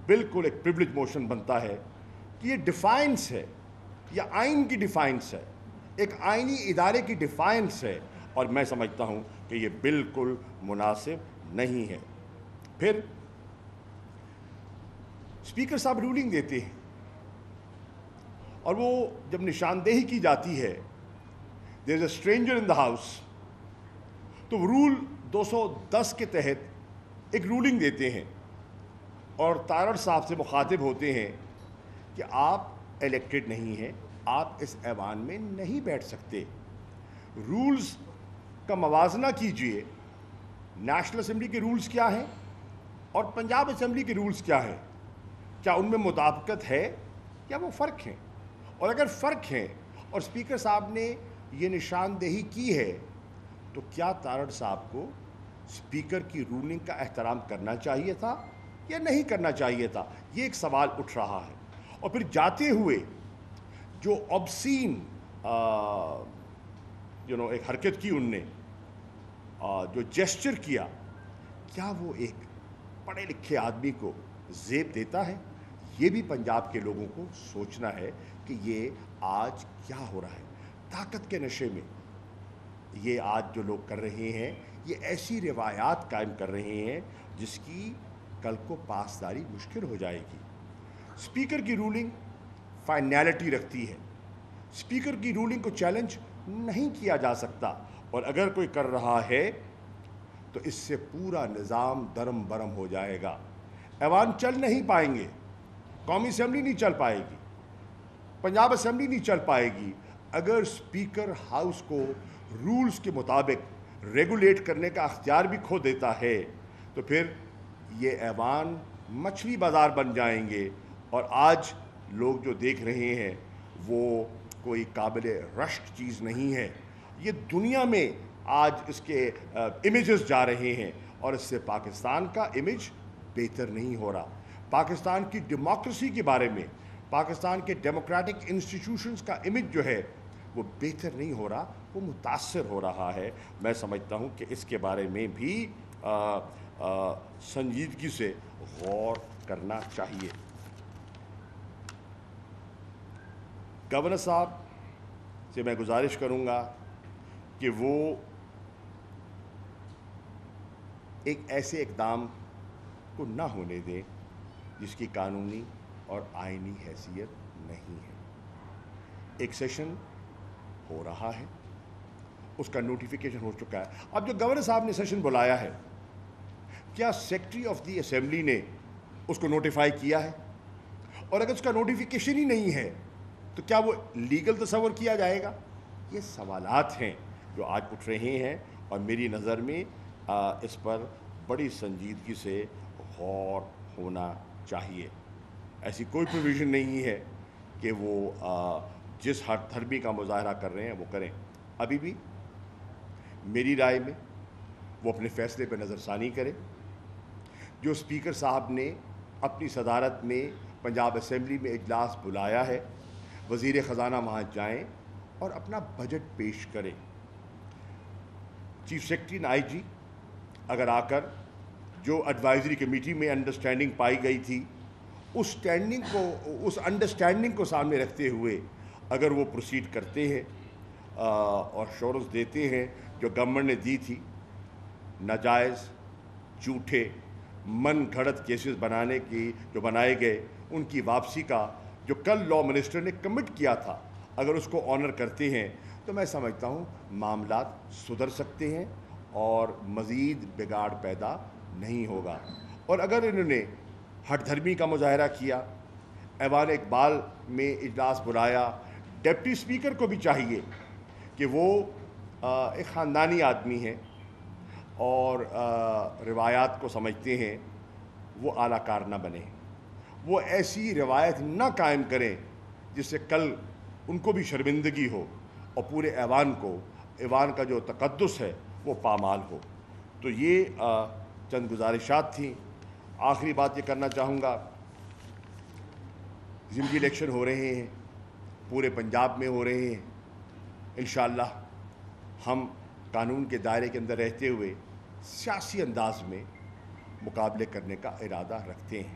بالکل ایک privilege motion بنتا ہے کہ یہ ڈیفائنس ہے، یہ آئین کی ڈیفائنس ہے، ایک آئینی ادارے کی ڈیفائنس ہے، اور میں سمجھتا ہوں کہ یہ بالکل مناسب نہیں ہے۔ پھر اسپیکر صاحب رولنگ دیتے ہیں، اور وہ جب نشاندہی کی جاتی ہے there is a stranger in the house, تو رول 210 کے تحت ایک رولنگ دیتے ہیں اور تارڑ صاحب سے مخاطب ہوتے ہیں کہ آپ الیکٹڈ نہیں ہیں، آپ اس ایوان میں نہیں بیٹھ سکتے، رولز کا موازنہ کیجئے، نیشنل اسمبلی کے رولز کیا ہیں اور پنجاب اسمبلی کے رولز کیا ہیں، کیا ان میں مطابقت ہے یا وہ فرق ہیں؟ اور اگر فرق ہیں اور اسپیکر صاحب نے یہ نشاندہی کی ہے تو کیا تارڑ صاحب کو اسپیکر کی رولنگ کا احترام کرنا چاہیے تھا یا نہیں کرنا چاہیے تھا؟ یہ ایک سوال اٹھ رہا ہے۔ اور پھر جاتے ہوئے جو آبسین ایک حرکت کی ان نے، جو جیسچر کیا، کیا وہ ایک پڑھے لکھے آدمی کو زیب دیتا ہے؟ یہ بھی پنجاب کے لوگوں کو سوچنا ہے کہ یہ آج کیا ہو رہا ہے۔ طاقت کے نشے میں یہ آج جو لوگ کر رہے ہیں، یہ ایسی روایات قائم کر رہے ہیں جس کی کل کو پاسداری مشکل ہو جائے گی۔ اسپیکر کی رولنگ فائنالٹی رکھتی ہے، اسپیکر کی رولنگ کو چیلنج نہیں کیا جا سکتا، اور اگر کوئی کر رہا ہے تو اس سے پورا نظام درم برم ہو جائے گا، ایوان چل نہیں پائیں گے، قومی اسمبلی نہیں چل پائے گی، پنجاب اسمبلی نہیں چل پائے گی۔ اگر اسپیکر ہاؤس کو رولز کے مطابق ریگولیٹ کرنے کا اختیار بھی کھو دیتا ہے تو پھر یہ ایوان مچھلی بازار بن جائیں گے، اور آج لوگ جو دیکھ رہے ہیں وہ کوئی قابل رشک چیز نہیں ہے۔ یہ دنیا میں آج اس کے امیجز جا رہے ہیں، اور اس سے پاکستان کا امیج بہتر نہیں ہو رہا، پاکستان کی ڈیموکریسی کے بارے میں، پاکستان کے ڈیموکریٹک انسٹیٹیوشنز کا امیج جو ہے وہ بہتر نہیں ہو رہا، وہ متاثر ہو رہا ہے۔ میں سمجھتا ہوں کہ اس کے بارے میں بھی سنجیدگی سے غور کرنا چاہیے۔ گورنر صاحب سے میں گزارش کروں گا کہ وہ ایک ایسے اقدام کو نہ ہونے دیں جس کی قانونی اور آئینی حیثیت نہیں ہے۔ ایک سیشن ہو رہا ہے، اس کا نوٹیفیکیشن ہو چکا ہے۔ اب جو گورنر صاحب نے سیشن بلایا ہے، کیا سیکرٹری آف دی اسمبلی نے اس کو نوٹیفائی کیا ہے؟ اور اگر اس کا نوٹیفیکیشن ہی نہیں ہے تو کیا وہ لیگل تصور کیا جائے گا؟ یہ سوالات ہیں جو آج اٹھ رہے ہیں، اور میری نظر میں اس پر بڑی سنجیدگی سے غور ہونا چاہیے۔ ایسی کوئی پروویژن نہیں ہے کہ وہ جس ہر دھرمی کا مظاہرہ کر رہے ہیں وہ کریں۔ ابھی بھی میری رائے میں وہ اپنے فیصلے پہ نظر ثانی کرے۔ جو اسپیکر صاحب نے اپنی صدارت میں پنجاب اسمبلی میں اجلاس بلایا ہے، وزیر خزانہ وہاں جائیں اور اپنا بجٹ پیش کریں۔ چیف سیکرٹری آئی جی اگر آ کر جو ایڈوائزری کمیٹی میں انڈرسٹینڈنگ پائی گئی تھی، اس انڈرسٹینڈنگ کو سامنے رکھتے ہوئے اگر وہ پروسیڈ کرتے ہیں اور شورنس دیتے ہیں جو گورنمنٹ نے دی تھی، ناجائز جھوٹے من گھڑت کیسز جو بنائے گئے، ان کی واپسی کا جو کل لا منسٹر نے کمٹ کیا تھا، اگر اس کو آنر کرتے ہیں تو میں سمجھتا ہوں معاملات سدھر سکتے ہیں اور مزید بگاڑ پیدا نہیں ہوگا۔ اور اگر انہوں نے ہٹ دھرمی کا مظاہرہ کیا، ایوان اقبال میں اجلاس بلایا، ڈپٹی اسپیکر کو بھی چاہیے کہ وہ ایک خاندانی آدمی ہیں اور روایات کو سمجھتے ہیں، وہ اعلیٰ کار نہ بنے، وہ ایسی روایت نہ قائم کریں جس سے کل ان کو بھی شرمندگی ہو اور پورے ایوان کا جو تقدس ہے وہ پامال ہو۔ تو یہ چند گزارشات تھیں۔ آخری بات یہ کرنا چاہوں گا، ضمنی الیکشن ہو رہے ہیں، پورے پنجاب میں ہو رہے ہیں۔ انشاءاللہ ہم قانون کے دائرے کے اندر رہتے ہوئے سیاسی انداز میں مقابلے کرنے کا ارادہ رکھتے ہیں۔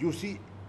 UC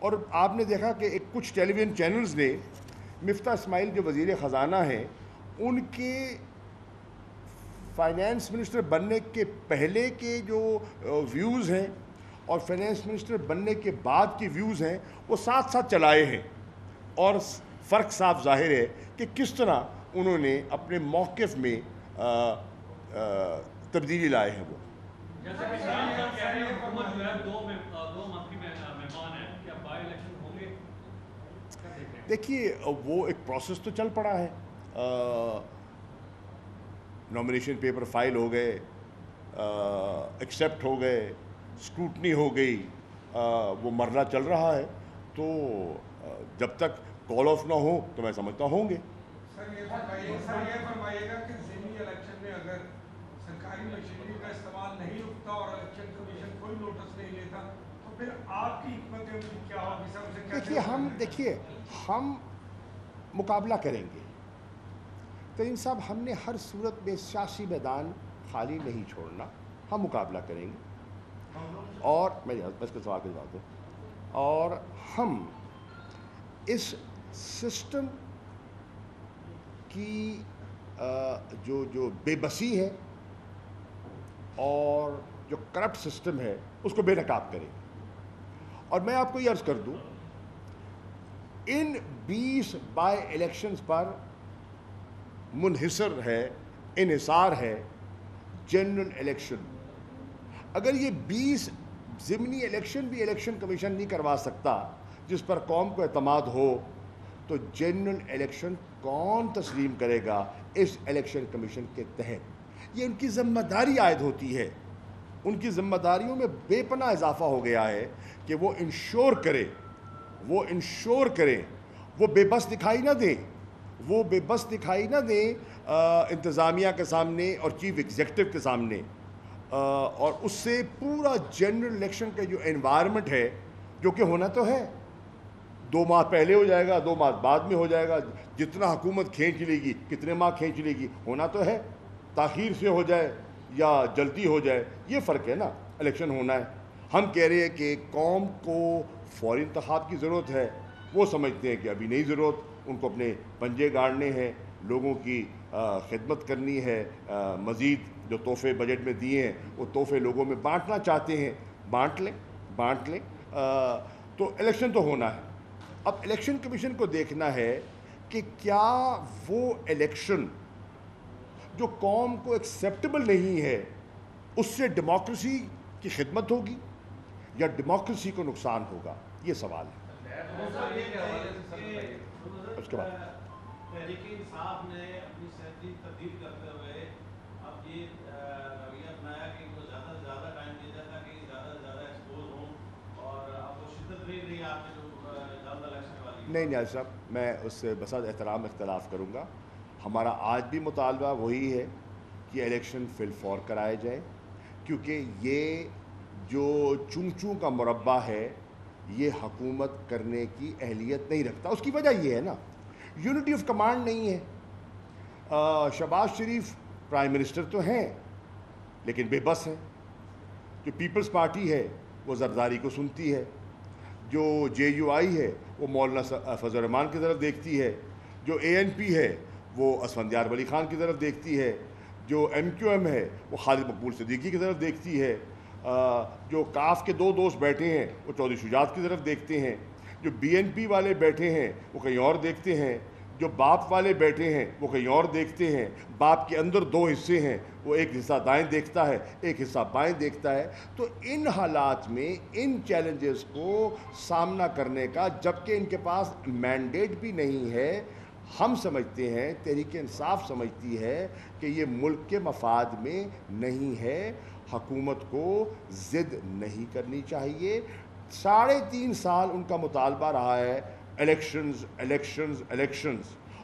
اور آپ نے دیکھا کہ ایک کچھ ٹیلی ویژن چینلز نے مفتاح اسماعیل جو وزیر خزانہ ہیں ان کے فائنانس منسٹر بننے کے پہلے کے جو ویوز ہیں اور فائنانس منسٹر بننے کے بعد کے ویوز ہیں وہ ساتھ ساتھ چلائے ہیں، اور فرق صاف ظاہر ہے کہ کس طرح انہوں نے اپنے موقف میں تبدیلی لائے ہیں. وہ دیکھیے وہ ایک پروسیس تو چل پڑا ہے، نامینیشن پیپر فائل ہو گئے، ایکسیپٹ ہو گئے، اسکروٹنی ہو گئی، وہ مرحلہ چل رہا ہے. تو جب تک کال آف نہ ہو تو میں سمجھتا ہوں گے. سر یہ فرمائیے گا کہ ضمنی الیکشن میں اگر سرکاری مشینری کا استعمال نہیں رکتا اور الیکشن کمیشن کوئی نوٹس نہیں لیتا تو پھر آپ کی حکمت عملی کیا ہوگی سر؟ دیکھیے ہم مقابلہ کریں گے. کریم صاحب، ہم نے ہر صورت میں سیاسی میدان خالی نہیں چھوڑنا، ہم مقابلہ کریں گے. اور میں بس کے سوال کا جواب دوں، اور ہم اس سسٹم کی جو بے بسی ہے اور جو کرپٹ سسٹم ہے اس کو بے نقاب کریں گے. اور میں آپ کو یہ عرض کر دوں، ان 20 بائی الیکشنز پر منحصر ہے، انحصار ہے جنرل الیکشن. اگر یہ 20 ضمنی الیکشن بھی الیکشن کمیشن نہیں کروا سکتا جس پر قوم کو اعتماد ہو، تو جنرل الیکشن کون تسلیم کرے گا اس الیکشن کمیشن کے تحت؟ یہ ان کی ذمہ داری عائد ہوتی ہے. ان کی ذمہ داریوں میں بے پناہ اضافہ ہو گیا ہے کہ وہ انشور کریں، وہ بے بس دکھائی نہ دیں انتظامیہ کے سامنے اور چیف ایگزیکٹو کے سامنے. اور اس سے پورا جنرل الیکشن کا جو انوائرمنٹ ہے، جو کہ ہونا تو ہے، 2 ماہ پہلے ہو جائے گا، 2 ماہ بعد میں ہو جائے گا، جتنا حکومت کھینچ لے گی، کتنے ماہ کھینچ لے گی، ہونا تو ہے. تاخیر سے ہو جائے یا جلدی ہو جائے، یہ فرق ہے نا. الیکشن ہونا ہے. ہم کہہ رہے ہیں کہ قوم کو فوری انتخاب کی ضرورت ہے، وہ سمجھتے ہیں کہ ابھی نہیں ضرورت، ان کو اپنے پنجے گاڑنے ہیں، لوگوں کی خدمت کرنی ہے، مزید جو تحفے بجٹ میں دیے ہیں وہ تحفے لوگوں میں بانٹنا چاہتے ہیں، بانٹ لیں. تو الیکشن تو ہونا ہے. اب الیکشن کمیشن کو دیکھنا ہے کہ کیا وہ الیکشن جو قوم کو ایکسیپٹیبل نہیں ہے اس سے ڈیموکریسی کی خدمت ہوگی یا ڈیموکریسی کو نقصان ہوگا، یہ سوال ہے. اس کے بعد تحریک انصاف نے اپنی سیاسی تبدیل کرتے ہوئے اب یہ رویہ اپنایا کہ وہ زیادہ سے زیادہ ٹائم دیا جاتا کہ زیادہ سے زیادہ ایکسپوز ہوں، اور اب وہ شدت نہیں رہی آپ نے جو جلد الیکشن والی. نہیں نیاز صاحب، میں اس سے بصد احترام اختلاف کروں گا. ہمارا آج بھی مطالبہ وہی ہے کہ الیکشن فی الفور کرائے جائیں، کیونکہ یہ جو چوں کا مربع ہے یہ حکومت کرنے کی اہلیت نہیں رکھتا. اس کی وجہ یہ ہے نا، یونٹی آف کمانڈ نہیں ہے. شہباز شریف پرائم منسٹر تو ہیں لیکن بے بس ہیں. جو پیپلز پارٹی ہے وہ زرداری کو سنتی ہے، جو جے یو آئی ہے وہ مولانا فضل الرحمان کی طرف دیکھتی ہے، جو اے این پی ہے وہ اسفندیار ولی خان کی طرف دیکھتی ہے، جو ایم کیو ایم ہے وہ خالد مقبول صدیقی کی طرف دیکھتی ہے، جو کاف کے 2 دوست بیٹھے ہیں وہ چودھری شجاعت کی طرف دیکھتے ہیں، جو بی این پی والے بیٹھے ہیں وہ کہیں اور دیکھتے ہیں، جو باپ والے بیٹھے ہیں وہ کہیں اور دیکھتے ہیں. باپ کے اندر 2 حصے ہیں، وہ ایک حصہ دائیں دیکھتا ہے، ایک حصہ بائیں دیکھتا ہے. تو ان حالات میں ان چیلنجز کو سامنا کرنے کا، جبکہ ان کے پاس مینڈیٹ بھی نہیں ہے، ہم سمجھتے ہیں، تحریک انصاف سمجھتی ہے کہ یہ ملک کے مفاد میں نہیں ہے. حکومت کو ضد نہیں کرنی چاہیے. 3.5 سال ان کا مطالبہ رہا ہے الیکشنز،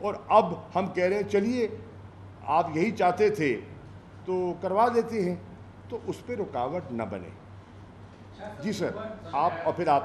اور اب ہم کہہ رہے ہیں چلیے آپ یہی چاہتے تھے تو کروا دیتے ہیں، تو اس پہ رکاوٹ نہ بنے. جی سر، آپ اور پھر آپ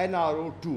NRO 2,